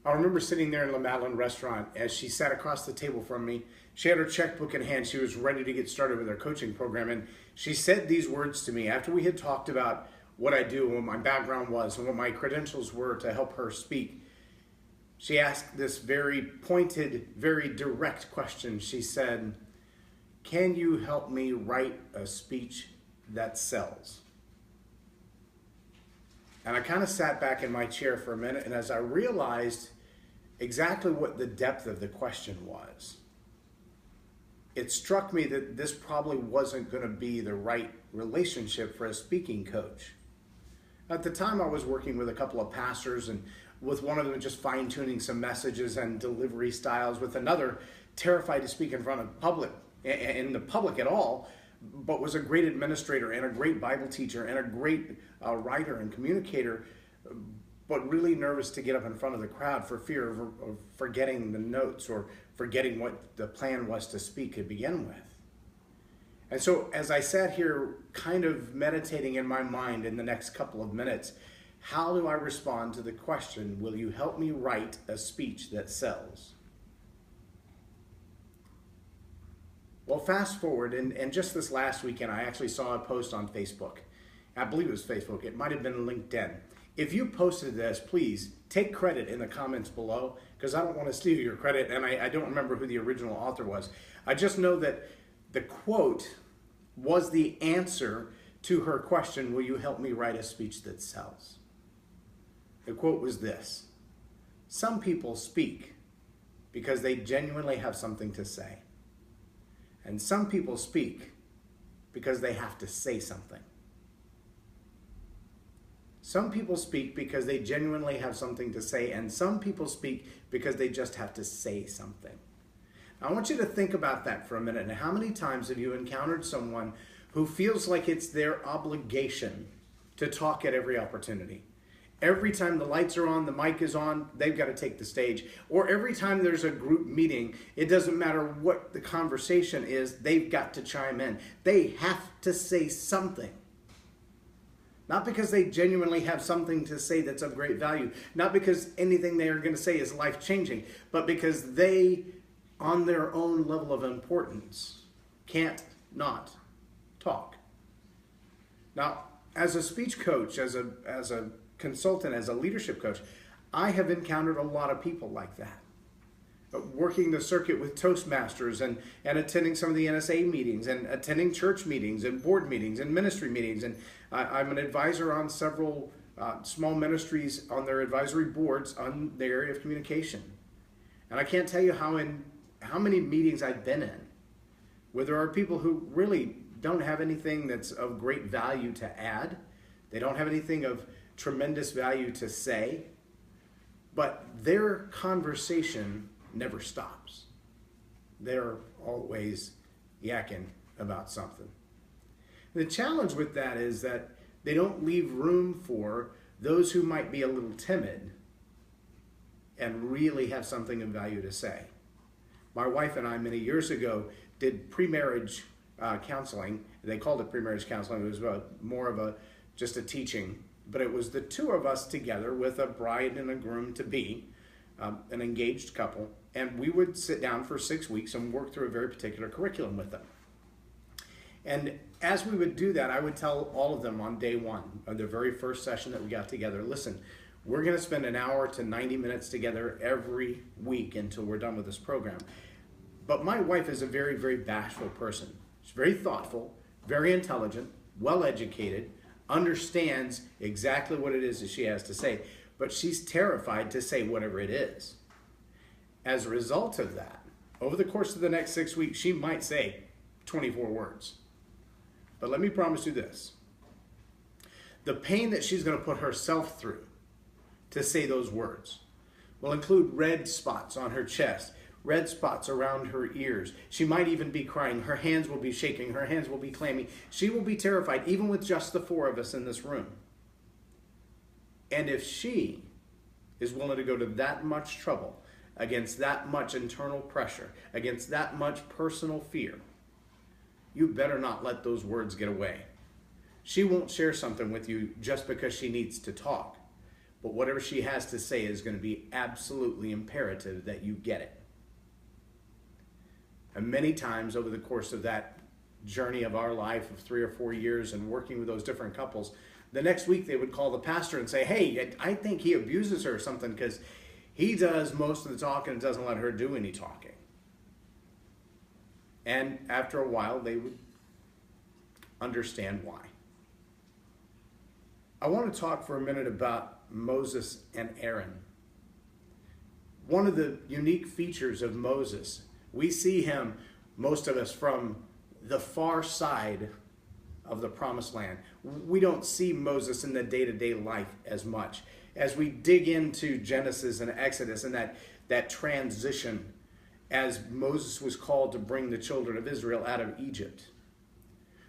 I remember sitting there in La Madeleine restaurant as she sat across the table from me. She had her checkbook in hand. She was ready to get started with her coaching program. And she said these words to me after we had talked about what I do and what my background was and what my credentials were to help her speak. She asked this very pointed, very direct question. She said, "Can you help me write a speech that sells?" And I kind of sat back in my chair for a minute, and as I realized exactly what the depth of the question was, it struck me that this probably wasn't going to be the right relationship for a speaking coach. At the time, I was working with a couple of pastors, and with one of them just fine-tuning some messages and delivery styles, with another terrified to speak in front of the public at all, but was a great administrator and a great Bible teacher and a great writer and communicator, but really nervous to get up in front of the crowd for fear of forgetting the notes or forgetting what the plan was to speak to begin with. And so as I sat here kind of meditating in my mind in the next couple of minutes, how do I respond to the question, will you help me write a speech that sells? Well, fast forward, and just this last weekend, I actually saw a post on Facebook. I believe it was Facebook. It might have been LinkedIn. If you posted this, please take credit in the comments below, because I don't want to steal your credit, and I don't remember who the original author was. I just know that the quote was the answer to her question, will you help me write a speech that sells? The quote was this: some people speak because they genuinely have something to say. And some people speak because they have to say something. Some people speak because they genuinely have something to say, and some people speak because they just have to say something. I want you to think about that for a minute. And how many times have you encountered someone who feels like it's their obligation to talk at every opportunity? Every time the lights are on, the mic is on, they've got to take the stage. Or every time there's a group meeting, it doesn't matter what the conversation is, they've got to chime in. They have to say something. Not because they genuinely have something to say that's of great value. Not because anything they are going to say is life-changing. But because they, on their own level of importance, can't not talk. Now, as a speech coach, as a consultant, as a leadership coach, I have encountered a lot of people like that. Working the circuit with Toastmasters and attending some of the NSA meetings and attending church meetings and board meetings and ministry meetings. And I'm an advisor on several small ministries on their advisory boards on the area of communication. And I can't tell you how many meetings I've been in where there are people who really don't have anything that's of great value to add. They don't have anything of tremendous value to say, but their conversation never stops. They're always yakking about something. The challenge with that is that they don't leave room for those who might be a little timid and really have something of value to say. My wife and I, many years ago, did pre-marriage counseling. They called it pre-marriage counseling. It was more of just a teaching. But it was the two of us together with a bride and a groom-to-be, an engaged couple, and we would sit down for 6 weeks and work through a very particular curriculum with them. And as we would do that, I would tell all of them on day one of the very first session that we got together, listen, we're going to spend an hour to 90 minutes together every week until we're done with this program. But my wife is a very, very bashful person. She's very thoughtful, very intelligent, well-educated, understands exactly what it is that she has to say, but she's terrified to say whatever it is. As a result of that, over the course of the next 6 weeks, she might say 24 words. But let me promise you this. The pain that she's going to put herself through to say those words will include red spots on her chest, red spots around her ears. She might even be crying. Her hands will be shaking. Her hands will be clammy. She will be terrified, even with just the four of us in this room. And if she is willing to go to that much trouble, against that much internal pressure, against that much personal fear, you better not let those words get away. She won't share something with you just because she needs to talk, But whatever she has to say is going to be absolutely imperative that you get it. And many times over the course of that journey of our life of 3 or 4 years and working with those different couples, the next week they would call the pastor and say, hey, I think he abuses her or something because he does most of the talking and doesn't let her do any talking. And after a while, they would understand why. I want to talk for a minute about Moses and Aaron. One of the unique features of Moses, we see him, most of us, from the far side of the promised land. We don't see Moses in the day-to-day life as much. As we dig into Genesis and Exodus and that transition as Moses was called to bring the children of Israel out of Egypt.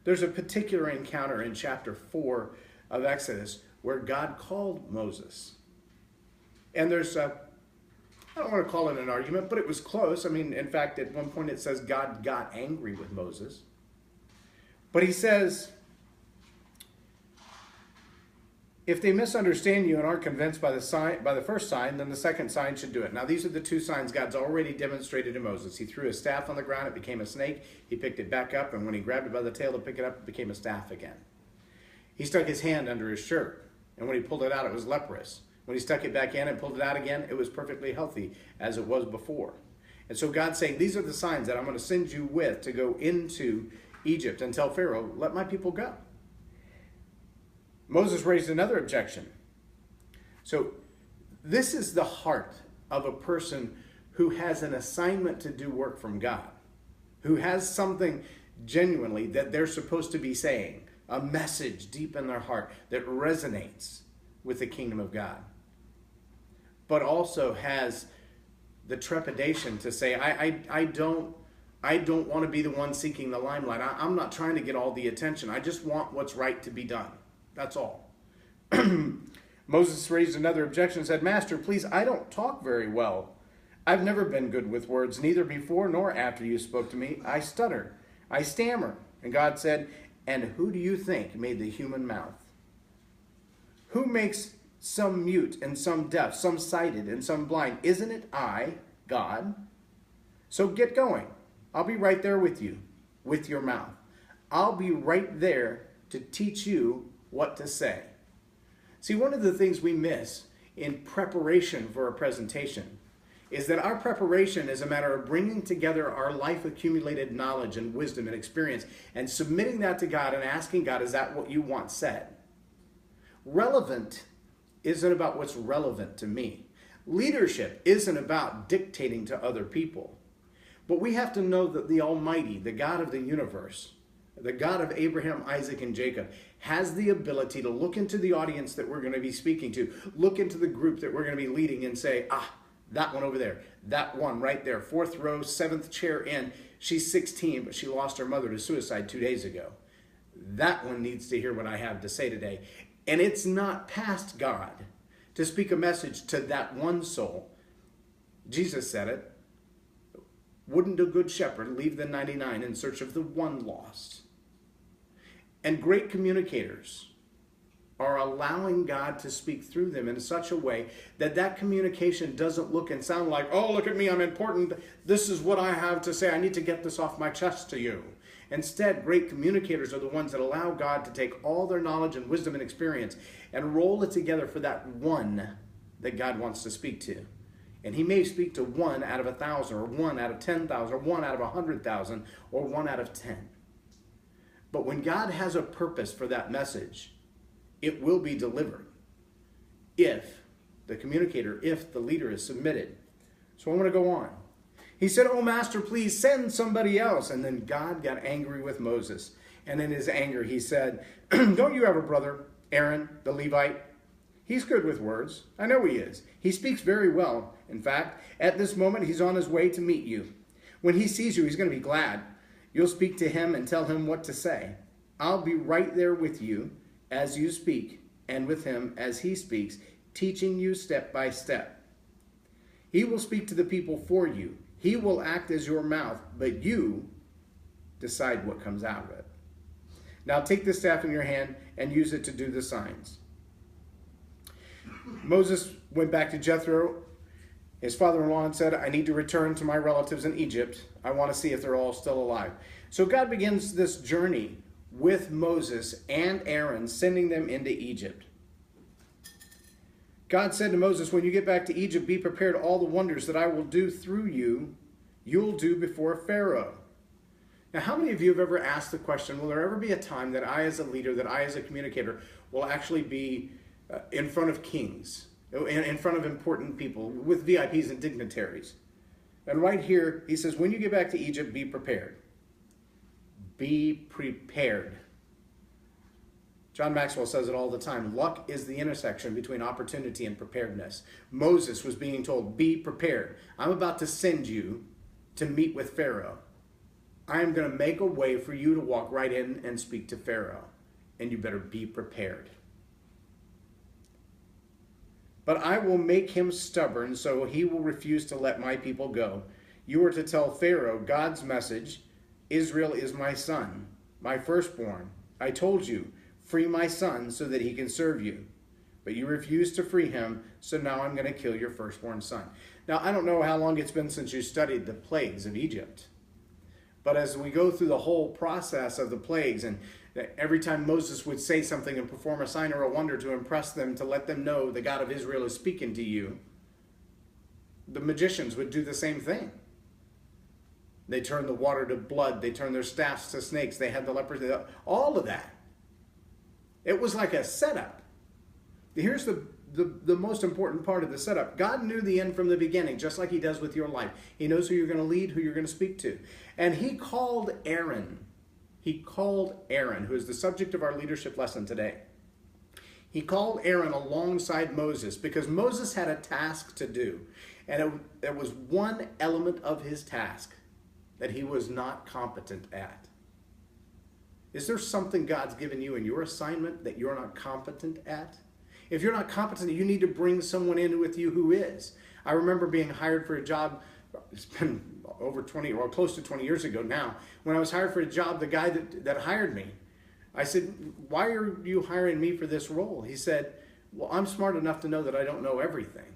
There's a particular encounter in chapter 4 of Exodus where God called Moses. And there's I don't want to call it an argument, but it was close. I mean, in fact, at one point it says God got angry with Moses. But he says, if they misunderstand you and aren't convinced by the first sign, then the second sign should do it. Now, these are the two signs God's already demonstrated to Moses. He threw his staff on the ground, it became a snake. He picked it back up, and when he grabbed it by the tail to pick it up, it became a staff again. He stuck his hand under his shirt, and when he pulled it out, it was leprous. When he stuck it back in and pulled it out again, it was perfectly healthy, as it was before. And so God's saying, these are the signs that I'm going to send you with to go into Egypt and tell Pharaoh, let my people go. Moses raised another objection. So this is the heart of a person who has an assignment to do work from God, who has something genuinely that they're supposed to be saying, a message deep in their heart that resonates with the kingdom of God, but also has the trepidation to say, I don't want to be the one seeking the limelight. I'm not trying to get all the attention. I just want what's right to be done. That's all. Moses raised another objection and said, Master, please, I don't talk very well. I've never been good with words, neither before nor after you spoke to me. I stutter. I stammer. And God said, and who do you think made the human mouth? Who makes some mute and some deaf, some sighted and some blind? Isn't it I, God? So get going. I'll be right there with you, with your mouth. I'll be right there to teach you what to say. See, one of the things we miss in preparation for a presentation is that our preparation is a matter of bringing together our life accumulated knowledge and wisdom and experience and submitting that to God and asking God, is that what you want said? Relevant isn't about what's relevant to me. Leadership isn't about dictating to other people. But we have to know that the Almighty, the God of the universe, the God of Abraham, Isaac, and Jacob, has the ability to look into the audience that we're going to be speaking to, look into the group that we're going to be leading and say, that one over there, that one right there, 4th row, 7th chair in, she's 16, but she lost her mother to suicide 2 days ago. That one needs to hear what I have to say today. And it's not past God to speak a message to that one soul. Jesus said it. Wouldn't a good shepherd leave the 99 in search of the one lost? And great communicators are allowing God to speak through them in such a way that that communication doesn't look and sound like, oh, look at me, I'm important. This is what I have to say. I need to get this off my chest to you. Instead, great communicators are the ones that allow God to take all their knowledge and wisdom and experience and roll it together for that one that God wants to speak to. And he may speak to 1 out of 1,000 or 1 out of 10,000 or 1 out of 100,000 or 1 out of 10. But when God has a purpose for that message, it will be delivered if the communicator, if the leader is submitted. So I want to go on. He said, oh, Master, please send somebody else. And then God got angry with Moses. And in his anger, he said, don't you have a brother, Aaron, the Levite? He's good with words. I know he is. He speaks very well. In fact, at this moment, he's on his way to meet you. When he sees you, he's going to be glad. You'll speak to him and tell him what to say. I'll be right there with you as you speak, and with him as he speaks, teaching you step by step. He will speak to the people for you. He will act as your mouth, but you decide what comes out of it. Now take the staff in your hand and use it to do the signs. Moses went back to Jethro, his father-in-law, and said, I need to return to my relatives in Egypt. I want to see if they're all still alive. So God begins this journey with Moses and Aaron, sending them into Egypt. God said to Moses, when you get back to Egypt, be prepared. All the wonders that I will do through you, you'll do before Pharaoh. Now, how many of you have ever asked the question, will there ever be a time that I as a leader, that I as a communicator, will actually be in front of kings, in front of important people, with VIPs and dignitaries? And right here, he says, when you get back to Egypt, be prepared. Be prepared. John Maxwell says it all the time. Luck is the intersection between opportunity and preparedness. Moses was being told, be prepared. I'm about to send you to meet with Pharaoh. I'm going to make a way for you to walk right in and speak to Pharaoh. And you better be prepared. But I will make him stubborn, so he will refuse to let my people go. You are to tell Pharaoh God's message. Israel is my son, my firstborn. I told you, free my son so that he can serve you. But you refused to free him, so now I'm going to kill your firstborn son. Now, I don't know how long it's been since you studied the plagues of Egypt. But as we go through the whole process of the plagues, and every time Moses would say something and perform a sign or a wonder to impress them, to let them know the God of Israel is speaking to you, the magicians would do the same thing. They turned the water to blood. They turned their staffs to snakes. They had the lepers. All of that. It was like a setup. Here's the most important part of the setup. God knew the end from the beginning, just like he does with your life. He knows who you're going to lead, who you're going to speak to. And he called Aaron. He called Aaron, who is the subject of our leadership lesson today. He called Aaron alongside Moses because Moses had a task to do. And it was one element of his task that he was not competent at. Is there something God's given you in your assignment that you're not competent at? If you're not competent, you need to bring someone in with you who is. I remember being hired for a job, it's been over 20 or close to 20 years ago now. When I was hired for a job, the guy that hired me, I said, why are you hiring me for this role? He said, well, I'm smart enough to know that I don't know everything.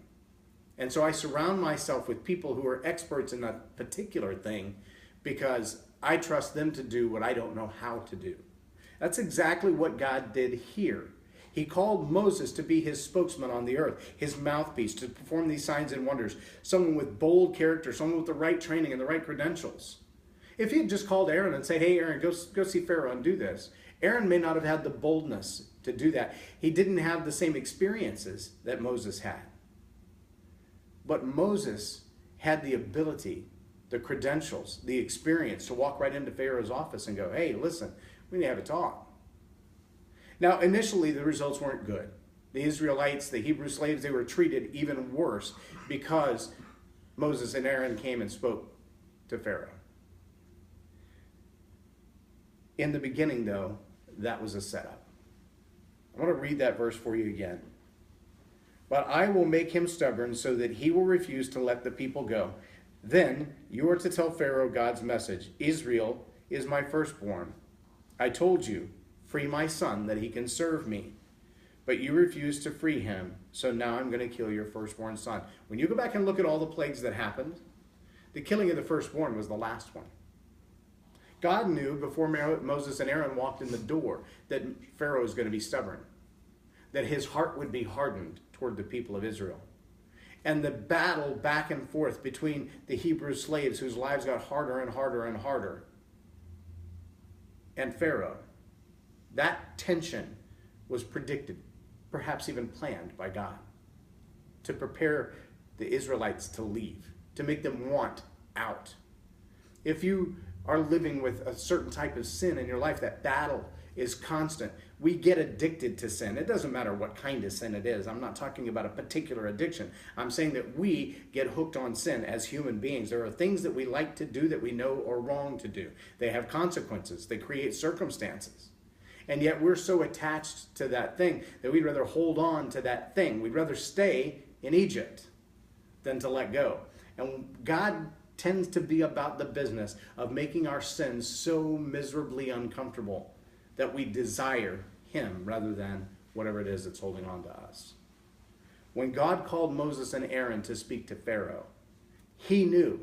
And so I surround myself with people who are experts in that particular thing because I trust them to do what I don't know how to do. That's exactly what God did here. He called Moses to be his spokesman on the earth, his mouthpiece, to perform these signs and wonders. Someone with bold character, someone with the right training and the right credentials. If he had just called Aaron and said, hey, Aaron, go see Pharaoh and do this, Aaron may not have had the boldness to do that. He didn't have the same experiences that Moses had. But Moses had the ability, the credentials, the experience to walk right into Pharaoh's office and go, hey, listen, we need to have a talk. Now, initially, the results weren't good. The Israelites, the Hebrew slaves, they were treated even worse because Moses and Aaron came and spoke to Pharaoh. In the beginning, though, that was a setup. I want to read that verse for you again. But I will make him stubborn so that he will refuse to let the people go. Then you are to tell Pharaoh God's message. Israel is my firstborn. I told you, free my son that he can serve me. But you refused to free him, so now I'm going to kill your firstborn son. When you go back and look at all the plagues that happened, the killing of the firstborn was the last one. God knew before Moses and Aaron walked in the door that Pharaoh was going to be stubborn, that his heart would be hardened toward the people of Israel. And the battle back and forth between the Hebrew slaves whose lives got harder and harder and harder, and Pharaoh, that tension was predicted, perhaps even planned by God, to prepare the Israelites to leave, to make them want out. If you are living with a certain type of sin in your life, that battle is constant. We get addicted to sin. It doesn't matter what kind of sin it is. I'm not talking about a particular addiction. I'm saying that we get hooked on sin as human beings. There are things that we like to do that we know are wrong to do. They have consequences. They create circumstances. And yet we're so attached to that thing that we'd rather hold on to that thing. We'd rather stay in Egypt than to let go. And God tends to be about the business of making our sins so miserably uncomfortable that we desire him rather than whatever it is that's holding on to us. When God called Moses and Aaron to speak to Pharaoh, he knew,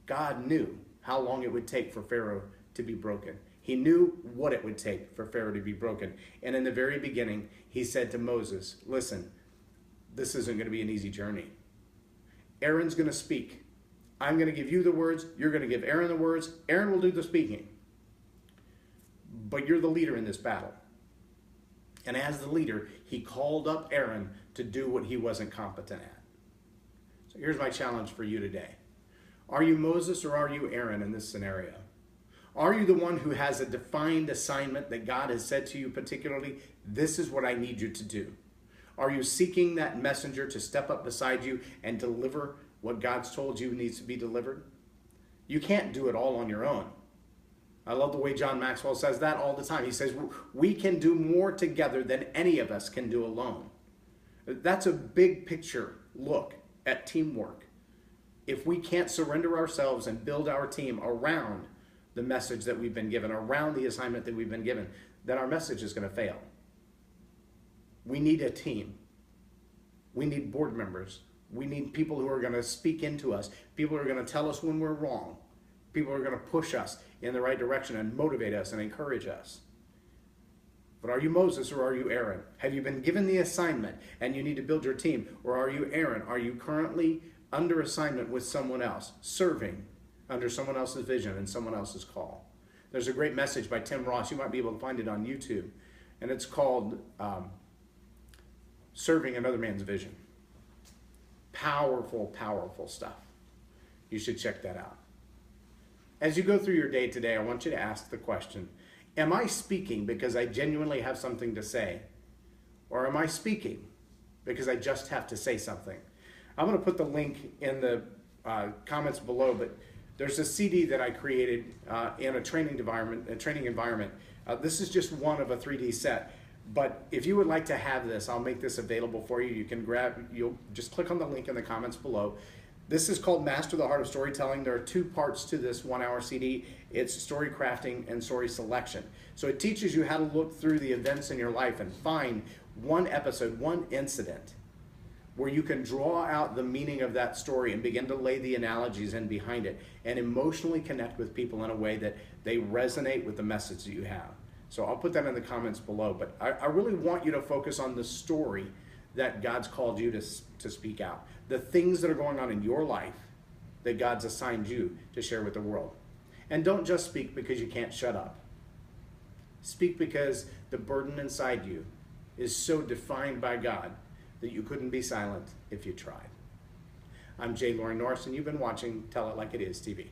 God knew how long it would take for Pharaoh to be broken. He knew what it would take for Pharaoh to be broken. And in the very beginning, he said to Moses, listen, this isn't going to be an easy journey. Aaron's going to speak. I'm going to give you the words. You're going to give Aaron the words. Aaron will do the speaking. But you're the leader in this battle. And as the leader, he called up Aaron to do what he wasn't competent at. So here's my challenge for you today. Are you Moses or are you Aaron in this scenario? Are you the one who has a defined assignment that God has said to you particularly, this is what I need you to do? Are you seeking that messenger to step up beside you and deliver what God's told you needs to be delivered? You can't do it all on your own. I love the way John Maxwell says that all the time. He says, we can do more together than any of us can do alone. That's a big picture look at teamwork. If we can't surrender ourselves and build our team around the message that we've been given, around the assignment that we've been given, then our message is going to fail. We need a team. We need board members. We need people who are going to speak into us, people who are going to tell us when we're wrong, people who are going to push us in the right direction and motivate us and encourage us. But are you Moses or are you Aaron? Have you been given the assignment and you need to build your team? Or are you Aaron? Are you currently under assignment with someone else, serving under someone else's vision and someone else's call? There's a great message by Tim Ross. You might be able to find it on YouTube. And it's called Serving Another Man's Vision. Powerful, powerful stuff. You should check that out. As you go through your day today, I want you to ask the question, am I speaking because I genuinely have something to say? Or am I speaking because I just have to say something? I'm going to put the link in the comments below, but there's a CD that I created in a training environment. This is just one of a 3D set. But if you would like to have this, I'll make this available for you. You'll just click on the link in the comments below. This is called Master the Heart of Storytelling. There are 2 parts to this 1-hour CD. It's story crafting and story selection. So it teaches you how to look through the events in your life and find one episode, one incident, where you can draw out the meaning of that story and begin to lay the analogies in behind it and emotionally connect with people in a way that they resonate with the message that you have. So I'll put that in the comments below, but I really want you to focus on the story that God's called you to speak out. The things that are going on in your life that God's assigned you to share with the world. And don't just speak because you can't shut up. Speak because the burden inside you is so defined by God that you couldn't be silent if you tried. I'm J Loren Norris, and you've been watching Tell It Like It Is TV.